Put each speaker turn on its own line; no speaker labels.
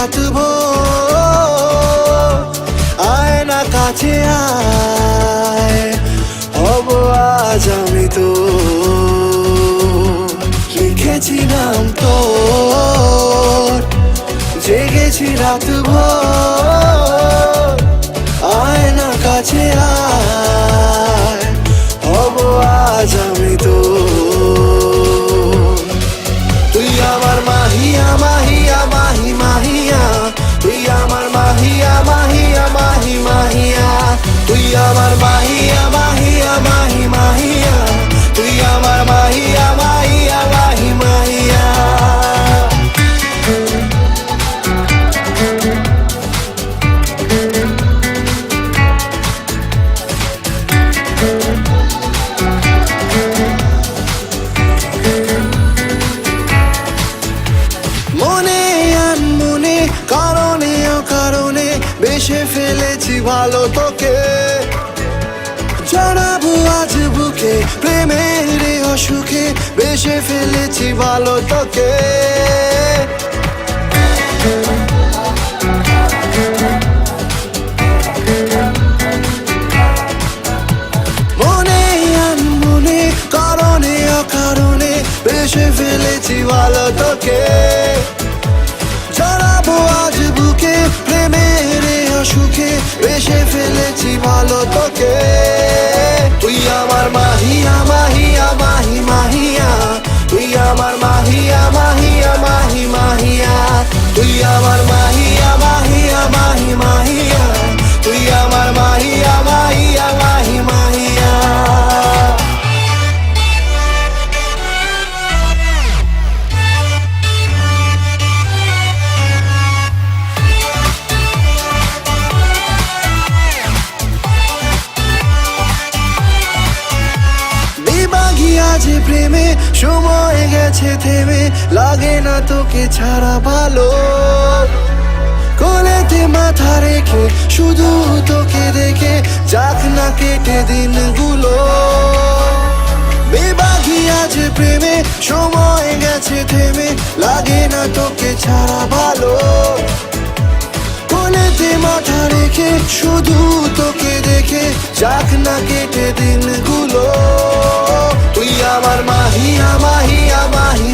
রাত ভোর, আয় না কাছে আয়, হব আজ আমি তো লিখেছি নাম তোর, জেগেছি রাত ভোর, আয় না কাছে আয়, হব আজ আমি তো। তুই আমার মাহিয়া মাহিয়া মাহি মাহিয়া, তুই আমার মাহিয়া মাহিয়া মাহি মাহিয়া, তুই আমার মাহিয়া মাহিয়া মাহি মাহিয়া, তুই আমার মাহিয়া মাহিয়া মাহি মাহিয়া। মনে আনমনে কারণে অকারণে বেশে ফেলেছি ভালো তোকে, জড়াবো আজ বুকে প্রেমের অসুখে, বেশে ফেলেছি ভালো তোকে। মনে আনমনে কারণে অকারণে বেশে ফেলেছি ভালো তোকে, জড়াবো আজ বুকে প্রেমের অসুখে, বেশে ফেলেছি ভালো তোকে। তুই আমার মাহিয়া মাহিয়া মাহি মাহিয়া, তুই আমার মাহিয়া মাহিয়া মাহি মাহিয়া, তুই আমার মাহিয়া মাহিয়া মাহি মাহিয়া, তুই আমার মাহিয়া মাহিয়া মাহি মাহিয়া। আজ প্রেমে সময় গেছে থেমে, লাগে না তোকে ছাড়া ভালো, কোলেতে মাথা রেখে শুধু তোকে দেখে যাক না কেটে দিনগুলো। বেবাগি আজ প্রেমে সময় গেছে থেমে, লাগে না তোকে ছাড়া ভালো, কোলেতে মাথা রেখে শুধু তোকে দেখে যাক না কেটে দিনগুলো। তুই আমার মাহিয়া মাহিয়া মাহি